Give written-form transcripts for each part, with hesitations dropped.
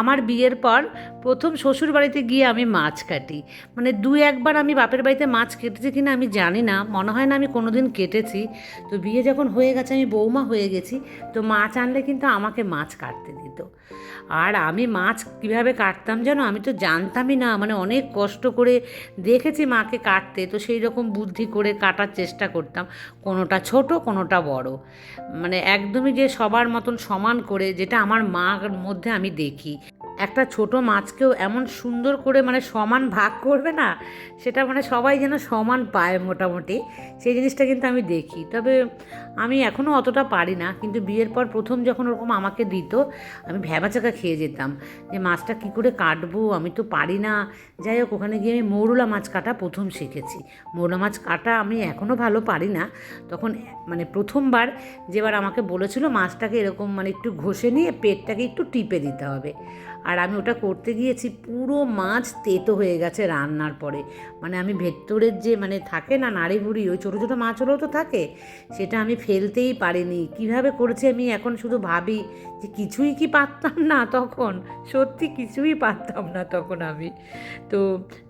আমার বিয়ের পর প্রথম শ্বশুর বাড়িতে গিয়ে আমি মাছ কাটি। মানে দু একবার আমি বাপের বাড়িতে মাছ কেটেছি কিনা আমি জানি না, মনে হয় না আমি কোনো দিন কেটেছি। তো বিয়ে যখন হয়ে গেছে, আমি বৌমা হয়ে গেছি, তো মাছ আনলে কিন্তু আমাকে মাছ কাটতে দিত। আর আমি মাছ কীভাবে কাটতাম জানো, আমি তো জানতামই না, মানে অনেক কষ্ট করে দেখেছি মাকে কাটতে, তো সেই রকম বুদ্ধি করে কাটার চেষ্টা করতাম। কোনোটা ছোট, কোনোটা বড়, মানে একদমই যে সবার মতন সমান করে, যেটা আমার মার মধ্যে আমি দেখি। একটা ছোট মাছকেও এমন সুন্দর করে মানে সমান ভাগ করবে না, সেটা মানে সবাই যেন সমান পায় মোটামুটি, সেই জিনিসটা কিন্তু আমি দেখি। তবে আমি এখনও অতটা পারি না, কিন্তু বিয়ের পর প্রথম যখন ওরকম আমাকে দিত, আমি ভ্যাবাচাকা খেয়ে যেতাম যে মাছটা কী করে কাটবো, আমি তো পারি না। যাই হোক, ওখানে গিয়ে আমি মৌরলা মাছ কাটা প্রথম শিখেছি। মৌরলা মাছ কাটা আমি এখনও ভালো পারি না। তখন মানে প্রথমবার যেবার আমাকে বলেছিল মাছটাকে এরকম মানে একটু ঘষে নিয়ে পেটটাকে একটু টিপে দিতে হবে, আর আমি ওটা করতে গিয়েছি, পুরো মাছ তেতো হয়ে গেছে রান্নার পরে। মানে আমি ভেতরের যে মানে থাকে না নাড়ি ভুড়ি, ওই ছোটো ছোটো মাছগুলোও তো থাকে, সেটা আমি ফেলতেই পারিনি। কীভাবে করেছি আমি এখন শুধু ভাবি যে কিছুই কি পারতাম না তখন, সত্যি কিছুই পারতাম না তখন আমি। তো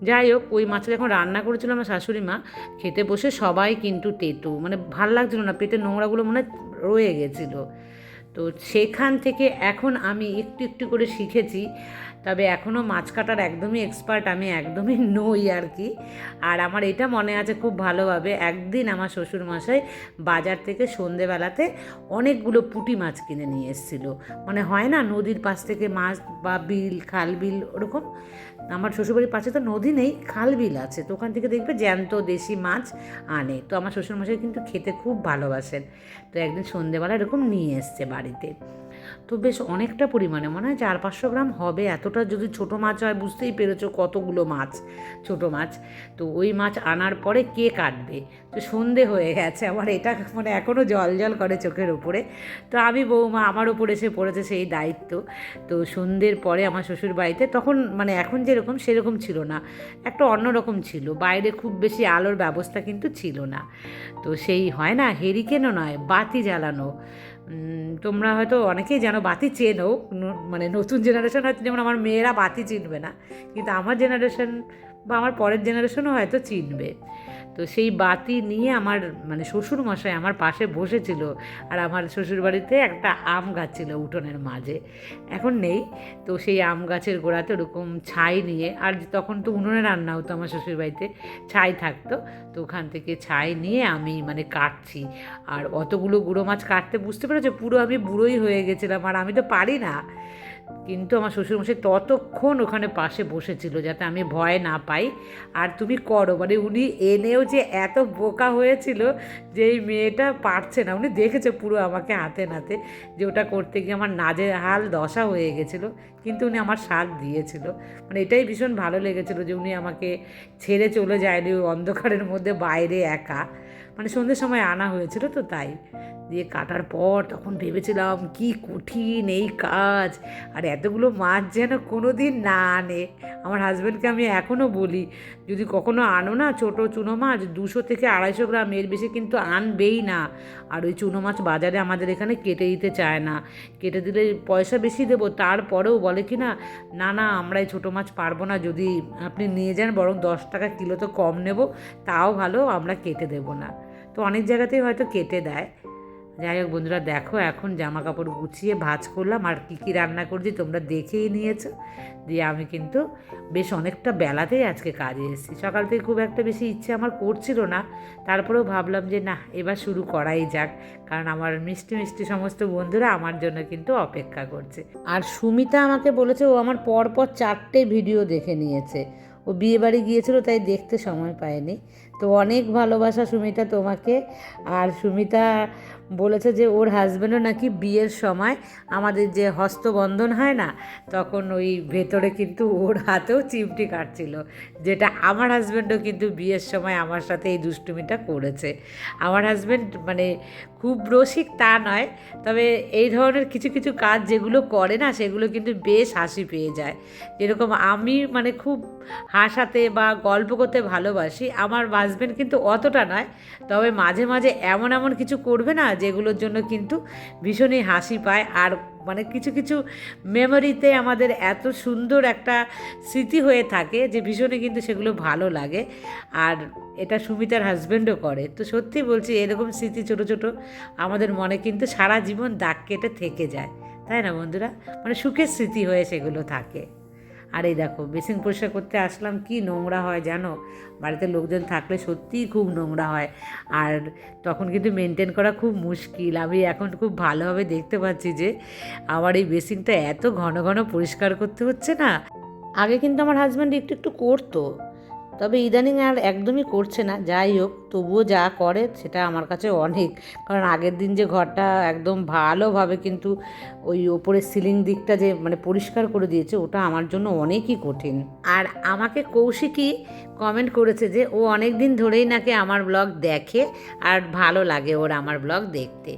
যাই হোক, ওই মাছটা যখন রান্না করেছিল আমার শাশুড়ি মা, খেতে বসে সবাই কিন্তু তেতো, মানে ভাল লাগছিল না, পেটের নোংরাগুলো মনে হয় রয়ে গেছিলো। তো সেখান থেকে এখন আমি একটু একটু করে শিখেছি। তবে এখনও মাছ কাটার একদমই এক্সপার্ট আমি একদমই নই আর কি। আর আমার এটা মনে আছে খুব ভালোভাবে, একদিন আমার শ্বশুরমশাই বাজার থেকে সন্ধেবেলাতে অনেকগুলো পুঁটি মাছ কিনে নিয়ে এসেছিলো। মানে হয় না নদীর পাশ থেকে মাছ, বা বিল, খাল বিল ওরকম। আমার শ্বশুরবাড়ির পাশে তো নদী নেই, খাল বিল আছে, তো ওখান থেকে দেখবে জ্যান্ত দেশি মাছ আনে। তো আমার শ্বশুরমশাই কিন্তু খেতে খুব ভালোবাসেন। তো একদিন সন্ধেবেলা এরকম নিয়ে এসছে বাড়িতে। তো বেশ অনেকটা পরিমাণে, মনে হয় 400-500 গ্রাম হবে। এতটা যদি ছোটো মাছ হয়, বুঝতেই পেরেছো কতগুলো মাছ, ছোটো মাছ। তো ওই মাছ আনার পরে কে কাটবে, তো সন্ধে হয়ে গেছে। আমার এটা মানে এখনও জল জল করে চোখের ওপরে। তো আমি বৌমা, আমার ওপর এসে পড়েছে সেই দায়িত্ব। তো সন্ধ্যের পরে আমার শ্বশুর বাড়িতে তখন মানে এখন যেরকম সেরকম ছিল না, একটা অন্যরকম ছিল, বাইরে খুব বেশি আলোর ব্যবস্থা কিন্তু ছিল না। তো সেই হয় না, হেরিকেনও নয়, বাতি জ্বালানো। তোমরা হয়তো অনেকেই জানো, বাতি চেনো, মানে নতুন জেনারেশন হয়তো, যেমন আমার মেয়েরা বাতি চিনবে না, কিন্তু আমার জেনারেশন বা আমার পরের জেনারেশনও হয়তো চিনবে। তো সেই বাতি নিয়ে আমার মানে শ্বশুরমশাই আমার পাশে বসেছিল, আর আমার শ্বশুরবাড়িতে একটা আম গাছ ছিল উঠোনের মাঝে, এখন নেই। তো সেই আম গাছের গোড়াতে ওরকম ছাই নিয়ে, আর তখন তো উনুনে রান্না হতো আমার শ্বশুরবাড়িতে, ছাই থাকতো, তো ওখান থেকে ছাই নিয়ে আমি মানে কাটছি। আর অতগুলো গুঁড়ো মাছ কাটতে, বুঝতে পেরেছো, পুরো আমি বুড়োই হয়ে গেছিলাম, আর আমি তো পারি না। কিন্তু আমার শ্বশুরমশাই ততক্ষণ ওখানে পাশে বসেছিল যাতে আমি ভয় না পাই, আর তুমি করো, মানে উনি এনেও যে এত বোকা হয়েছিল যে এই মেয়েটা পারছে না, উনি দেখেছে পুরো আমাকে হাতে নাতে, যে ওটা করতে গিয়ে আমার নাজেহাল দশা হয়ে গেছিলো, কিন্তু উনি আমার সাথ দিয়েছিল। মানে এটাই ভীষণ ভালো লেগেছিলো যে উনি আমাকে ছেড়ে চলে যায়নি ওই অন্ধকারের মধ্যে বাইরে একা। মানে সন্ধ্যের সময় আনা হয়েছিল, তো তাই দিয়ে কাটার পর তখন ভেবেছিলাম কি কঠিন এই কাজ, আর এতগুলো মাছ যেন কোনো দিন না আনে। আমার হাজব্যান্ডকে আমি এখনও বলি, যদি কখনো আনো না ছোটো চুনো মাছ, 200 থেকে 250 গ্রাম, এর বেশি কিন্তু আনবেই না। আর ওই চুনো মাছ বাজারে আমাদের এখানে কেটে দিতে চায় না, কেটে দিলে পয়সা বেশি দেবো, তারপরেও বলে কি না, না না আমরা এই ছোটো মাছ পারবো না, যদি আপনি নিয়ে যান বরং 10 টাকা কিলো তো কম নেব, তাও ভালো, আমরা কেটে দেবো না। তো অনেক জায়গাতেই হয়তো কেটে দেয়। যাই হোক বন্ধুরা, দেখো এখন জামা কাপড় গুছিয়ে ভাঁজ করলাম, আর কী কী রান্না করছি তোমরা দেখেই নিয়েছো। দিয়ে আমি কিন্তু বেশ অনেকটা বেলাতেই আজকে কাজে এসেছি, সকাল থেকে খুব একটা বেশি ইচ্ছে আমার করছিল না, তারপরেও ভাবলাম যে না, এবার শুরু করাই যাক, কারণ আমার মিষ্টি মিষ্টি সমস্ত বন্ধুরা আমার জন্য কিন্তু অপেক্ষা করছে। আর সুমিতা আমাকে বলেছে ও আমার পরপর 4টে ভিডিও দেখে নিয়েছে, ও বিয়েবাড়ি গিয়েছিল তাই দেখতে সময় পায়নি। তো অনেক ভালোবাসা সুমিতা তোমাকে। আর সুমিতা বলেছে যে ওর হাজব্যান্ডও নাকি বিয়ের সময় আমাদের যে হস্তবন্ধন হয় না, তখন ওই ভেতরে কিন্তু ওর হাতেও চিমটি কাটছিল, যেটা আমার হাজব্যান্ডও কিন্তু বিয়ের সময় আমার সাথে এই দুষ্টুমিটা করেছে। আমার হাজব্যান্ড মানে খুব রসিক তা নয়, তবে এই ধরনের কিছু কিছু কাজ যেগুলো করে না, সেগুলো কিন্তু বেশ হাসি পেয়ে যায়। যেরকম আমি মানে খুব হাসাতে বা গল্প করতে ভালোবাসি, আমার হাজব্যান্ড কিন্তু অতটা নয়, তবে মাঝে মাঝে এমন এমন কিছু করবে না যেগুলোর জন্য কিন্তু ভীষণই হাসি পায়। আর মানে কিছু কিছু মেমোরিতে আমাদের এত সুন্দর একটা স্মৃতি হয়ে থাকে যে ভীষণই কিন্তু সেগুলো ভালো লাগে। আর এটা সুমিতার হাজব্যান্ডও করে। তো সত্যি বলছি, এরকম স্মৃতি ছোটো ছোটো আমাদের মনে কিন্তু সারা জীবন দাগ কেটে থেকে যায়, তাই না বন্ধুরা? মানে সুখের স্মৃতি হয়ে সেগুলো থাকে। আর এই দেখো বেসিন পরিষ্কার করতে আসলাম, কি নোংরা হয় জানো? বাড়িতে লোকজন থাকলে সত্যিই খুব নোংরা হয়, আর তখন কিন্তু মেনটেন করা খুব মুশকিল। আমি এখন খুব ভালোভাবে দেখতে পাচ্ছি যে আমার এই বেসিনটা এত ঘন ঘন পরিষ্কার করতে হচ্ছে না। আগে কিন্তু আমার হাজব্যান্ড একটু একটু করতো, তবে ইদানিং আর একদমই করছে না। যাই হোক, তবুও যা করে সেটা আমার কাছে অনেক। কারণ আগের দিন যে ঘরটা একদম ভালোভাবে কিন্তু ওই ওপরের সিলিং দিকটা যে মানে পরিষ্কার করে দিয়েছে, ওটা আমার জন্য অনেকই কঠিন। আর আমাকে কৌশিকই কমেন্ট করেছে যে ও অনেক দিন ধরেই নাকি আমার ব্লগ দেখে আর ভালো লাগে ওর আমার ব্লগ দেখতে।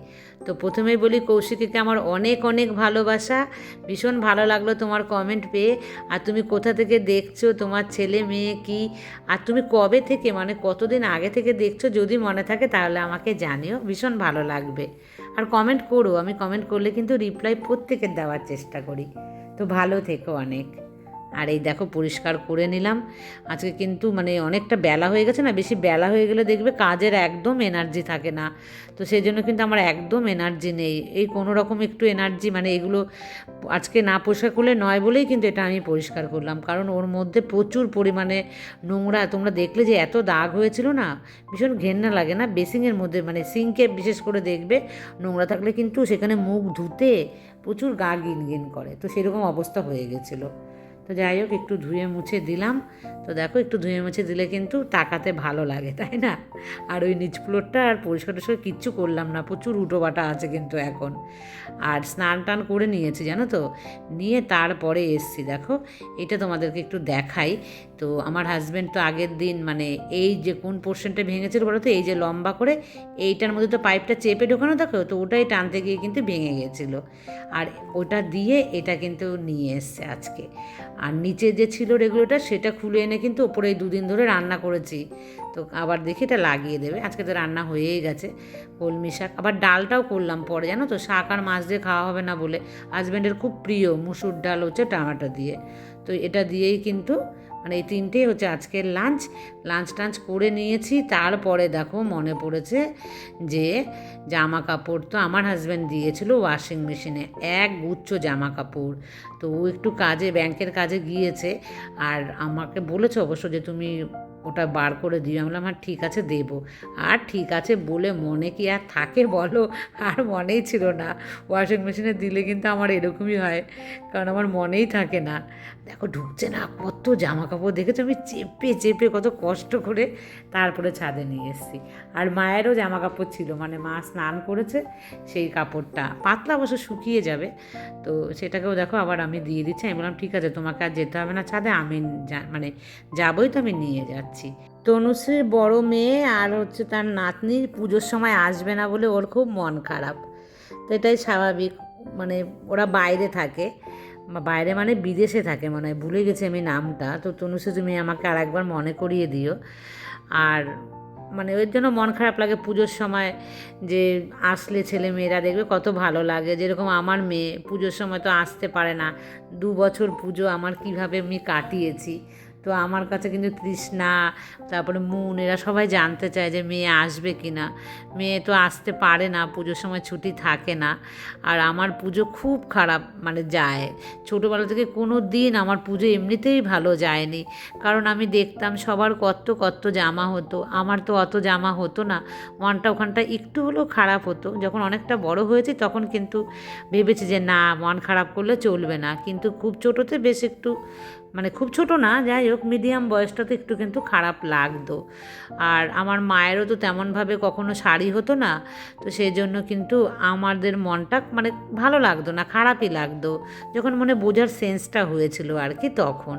তো প্রথমেই বলি, কৌশিকীকে আমার অনেক অনেক ভালোবাসা। ভীষণ ভালো লাগলো তোমার কমেন্ট পেয়ে। আর তুমি কোথা থেকে দেখছো, তোমার ছেলে মেয়ে কি, আর তুমি কবে থেকে মানে কতদিন আগে থেকে দেখছো যদি মনে থাকে তাহলে আমাকে জানিও, ভীষণ ভালো লাগবে। আর কমেন্ট করো, আমি কমেন্ট করলে কিন্তু রিপ্লাই প্রত্যেকের দেওয়ার চেষ্টা করি। তো ভালো থেকো অনেক। আর এই দেখো পরিষ্কার করে নিলাম। আজকে কিন্তু মানে অনেকটা বেলা হয়ে গেছে না, বেশি বেলা হয়ে গেলে দেখবে কাজের একদম এনার্জি থাকে না। তো সেই জন্য কিন্তু আমার একদম এনার্জি নেই, এই কোনো রকম একটু এনার্জি মানে এগুলো আজকে না পরিষ্কার করলে নয় বলেই কিন্তু এটা আমি পরিষ্কার করলাম। কারণ ওর মধ্যে প্রচুর পরিমাণে নোংরা, তোমরা দেখলে যে এত দাগ হয়েছিল না, ভীষণ ঘেন্না লাগে না বেসিংয়ের মধ্যে, মানে সিঙ্কে বিশেষ করে দেখবে নোংরা থাকলে কিন্তু সেখানে মুখ ধুতে প্রচুর গা গিন গিন করে। তো সেরকম অবস্থা হয়ে গেছিলো। তো যাই হোক একটু ধুয়ে মুছে দিলাম। তো দেখো একটু ধুয়ে মুছে দিলে কিন্তু তাকাতে ভালো লাগে, তাই না? আর ওই নিচ ফ্লোরটা আর পরিষ্কার টরিষ্কার কিচ্ছু করলাম না, প্রচুর উটোবাটা আছে কিন্তু এখন। আর স্নান টান করে নিয়েছি জানো তো, নিয়ে তারপরে এসছি। দেখো এটা তোমাদেরকে একটু দেখাই। তো আমার হাজব্যান্ড তো আগের দিন মানে এই যে কোন পোর্শনটা ভেঙেছিল বলো তো, এই যে লম্বা করে এইটার মধ্যে তো পাইপটা চেপে ঢোকানো দেখো, তো ওটাই টানতে গিয়ে কিন্তু ভেঙে গেছিলো। আর ওটা দিয়ে এটা কিন্তু নিয়ে এসছে আজকে। আর নিচে যে ছিল রেগুলেটর সেটা খুলে এনে কিন্তু ওপরে 2 দিন ধরে রান্না করেছি। তো আবার দেখি এটা লাগিয়ে দেবে। আজকে তো রান্না হয়েই গেছে, কলমি শাক, আবার ডালটাও করলাম পরে জানো তো, শাক আর মাছ দিয়ে খাওয়া হবে না বলে। হাজব্যান্ডের খুব প্রিয় মুসুর ডাল হচ্ছে টমেটো দিয়ে। তো এটা দিয়েই কিন্তু মানে এই 3টেই হচ্ছে আজকের লাঞ্চ টাঞ্চ করে নিয়েছি। তারপরে দেখো মনে পড়েছে যে জামা কাপড় তো আমার হাজব্যান্ড দিয়েছিল ওয়াশিং মেশিনে, এক গুচ্ছ জামা কাপড়। তো ও একটু কাজে ব্যাংকের কাজে গিয়েছে, আর আমাকে বলেছে অবশ্য যে তুমি ওটা বার করে দিও। আমি বললাম হ্যাঁ ঠিক আছে দেবো। আর ঠিক আছে বলে মনে কি আর থাকে বলো, আর মনেই ছিল না। ওয়াশিং মেশিনে দিলে কিন্তু আমার এরকমই হয়, কারণ আমার মনেই থাকে না। দেখো ঢুকছে না, কত জামা কাপড় দেখেছো, আমি চেপে চেপে কত কষ্ট করে তারপরে ছাদে নিয়ে এসেছি। আর মায়েরও জামা কাপড় ছিল, মানে মা স্নান করেছে সেই কাপড়টা, পাতলা অবশ্য শুকিয়ে যাবে। তো সেটাকেও দেখো আবার আমি দিয়ে দিচ্ছি। আমি বললাম ঠিক আছে তোমাকে আর যেতে হবে না ছাদে, আমি মানে যাবোই তো, আমি নিয়ে যাচ্ছি। তনুশ্রীর বড় মেয়ে আর হচ্ছে তার নাতনির পুজোর সময় আসবে না বলে ওর খুব মন খারাপ। তো এটাই স্বাভাবিক, মানে ওরা বাইরে থাকে, বাইরে মানে বিদেশে থাকে মনে হয়, ভুলে গেছি আমি নামটা। তো তনুশ্রী তুমি আমাকে আর একবার মনে করিয়ে দিও। আর মানে ওই জন্য মন খারাপ লাগে পুজোর সময়, যে আসলে ছেলে মেয়েরা দেখবে কত ভালো লাগে। যেরকম আমার মেয়ে পুজোর সময় তো আসতে পারে না, 2 বছর পুজো আমার কিভাবে আমি কাটিয়েছি। তো আমার কাছে কিন্তু তৃষ্ণা, তারপরে মুন, এরা সবাই জানতে চায় যে মেয়ে আসবে কি না। মেয়ে তো আসতে পারে না, পুজোর সময় ছুটি থাকে না। আর আমার পুজো খুব খারাপ মানে যায়, ছোটোবেলা থেকে কোনো দিন আমার পুজো এমনিতেই ভালো যায়নি। কারণ আমি দেখতাম সবার কত কত জামা হতো, আমার তো অত জামা হতো না। মনটা ওখানটা একটু হলেও খারাপ হতো। যখন অনেকটা বড় হয়েছে তখন কিন্তু ভেবেছি যে না, মন খারাপ করলে চলবে না। কিন্তু খুব ছোটোতে বেশ একটু, মানে খুব ছোট না, যাই হোক মিডিয়াম বয়সটাতে একটু কিন্তু খারাপ লাগতো। আর আমার মায়েরও তো তেমনভাবে কখনো শাড়ি হতো না, তো সেই জন্য কিন্তু আমাদের মনটা মানে ভালো লাগতো না, খারাপই লাগতো, যখন মনে বোঝার সেন্সটা হয়েছিল আর কি তখন।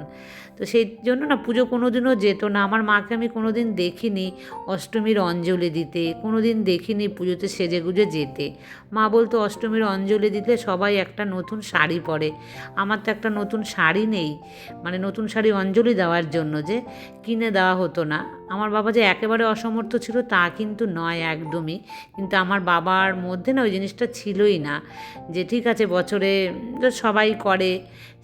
তো সেই জন্য না পুজো কোনো দিনও যেত না। আমার মাকে আমি কোনো দিন দেখিনি অষ্টমীর অঞ্জলি দিতে, কোনো দিন দেখিনি পুজোতে সেজে গুজে যেতে। মা বলতো অষ্টমীর অঞ্জলি দিতে সবাই একটা নতুন শাড়ি পরে, আমার তো একটা নতুন শাড়ি নেই। মানে নতুন শাড়ি অঞ্জলি দেওয়ার জন্য যে কিনে দেওয়া হতো না। আমার বাবা যে একেবারে অসমর্থ ছিল তা কিন্তু নয় একদমই, কিন্তু আমার বাবার মধ্যে না ওই জিনিসটা ছিলই না যে ঠিক আছে বছরে সবাই করে,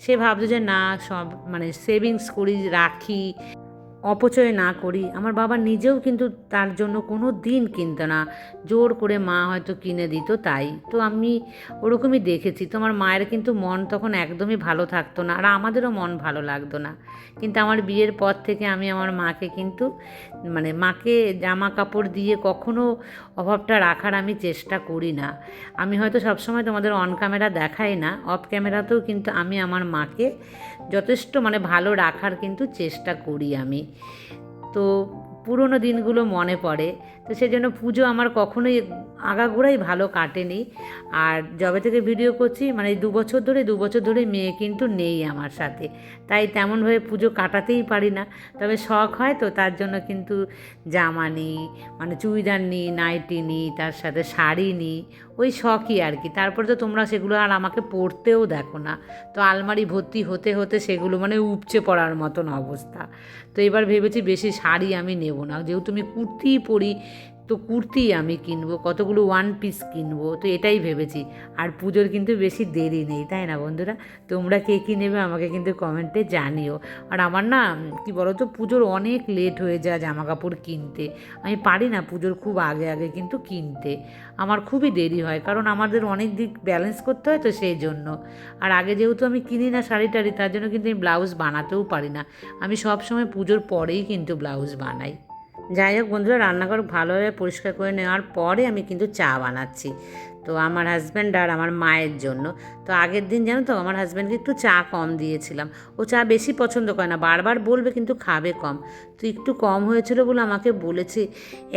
সে ভাবতো যে না সব মানে সেভিংস করি, রাখি, অপচয় না করি। আমার বাবা নিজেও কিন্তু তার জন্য কোনো দিন কিনতো না, জোর করে মা হয়তো কিনে দিত তাই। তো আমি ওরকমই দেখেছি। তো আমার মায়ের কিন্তু মন তখন একদমই ভালো থাকতো না, আর আমাদেরও মন ভালো লাগতো না। কিন্তু আমার বিয়ের পর থেকে আমি আমার মাকে কিন্তু মানে মাকে জামা কাপড় দিয়ে কখনো অভাবটা রাখার আমি চেষ্টা করি না। আমি হয়তো সবসময় তোমাদের অন ক্যামেরা দেখাই না, অফ ক্যামেরাতেও কিন্তু আমি আমার মাকে যথেষ্ট মানে ভালো রাখার কিন্তু চেষ্টা করি আমি। তো পুরনো দিনগুলো মনে পড়ে। তো সেজন্য পুজো আমার কখনোই আগাগোড়াই ভালো কাটেনি। আর যবে থেকে ভিডিও করছি মানে 2 বছর ধরে মেয়ে কিন্তু নেই আমার সাথে, তাই তেমনভাবে পুজো কাটাতেই পারি না। তবে শখ হয় তো তার জন্য কিন্তু জামা নিই, মানে চুড়িদার নিই, নাইটি নিই, তার সাথে শাড়ি নিই, ওই শখই আর কি। তারপরে তো তোমরা সেগুলো আর আমাকে পরতেও দেখো না, তো আলমারি ভর্তি হতে হতে সেগুলো মানে উপচে পড়ার মতন অবস্থা। তো এবার ভেবেছি বেশি শাড়ি আমি নেব না, যেহেতু আমি কুর্তিই পরি, তো কুর্তি আমি কিনবো, কতগুলো ওয়ান পিস কিনবো, তো এটাই ভেবেছি। আর পুজোর কিন্তু বেশি দেরি নেই, তাই না বন্ধুরা? তোমরা কে কী নেবে আমাকে কিন্তু কমেন্টে জানিও। আর আমার না কি বলো তো, পুজোর অনেক লেট হয়ে যায় জামা কাপড় কিনতে। আমি পারি না পুজোর খুব আগে আগে কিন্তু কিনতে, আমার খুবই দেরি হয়, কারণ আমাদের অনেক দিক ব্যালেন্স করতে হয় তো সেই জন্য। আর আগে যেহেতু আমি কিনি না শাড়ি টাড়ি, তার জন্য কিন্তু আমি ব্লাউজ বানাতেও পারি না। আমি সব সময় পুজোর পরেই কিন্তু ব্লাউজ বানাই। যাই হোক বন্ধুরা, রান্নাঘর ভালোভাবে পরিষ্কার করে নেওয়ার পরে আমি কিন্তু চা বানাচ্ছি, তো আমার হাজব্যান্ড আর আমার মায়ের জন্য। তো আগের দিন জানো তো আমার হাজব্যান্ডকে একটু চা কম দিয়েছিলাম, ও চা বেশি পছন্দ করে না, বারবার বলবে কিন্তু খাবে কম। তো একটু কম হয়েছিল বলে আমাকে বলেছে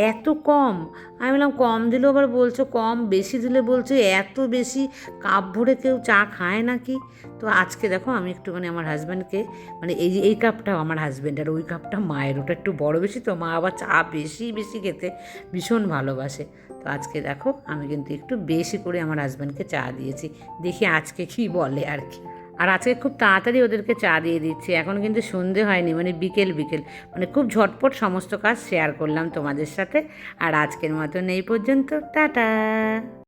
এত কম। আমি বললাম কম দিলেও আবার বলছো কম, বেশি দিলে বলছো এত বেশি, কাপ ভরে কেউ চা খায় নাকি? তো আজকে দেখো আমি একটুখানি আমার হাজব্যান্ডকে মানে এই কাপটাও আমার হাজব্যান্ড আর ওই কাপটা মায়ের, ওটা একটু বড় বেশি, তো মা আবার চা বেশি বেশি খেতে ভীষণ ভালোবাসে। তো আজকে দেখো আমি কিন্তু একটু বেশি করে আমার হাজব্যান্ডকে চা দিয়েছি, দেখি আজকে কী বলে আর কি। আর আজকে খুব তাড়াতাড়ি ওদেরকে চা দিয়ে দিচ্ছি, এখন কিন্তু সন্ধে হয়নি, মানে বিকেল বিকেল, মানে খুব ঝটপট সমস্ত কাজ শেয়ার করলাম তোমাদের সাথে। আর আজকের মতন এই পর্যন্ত, টাটা।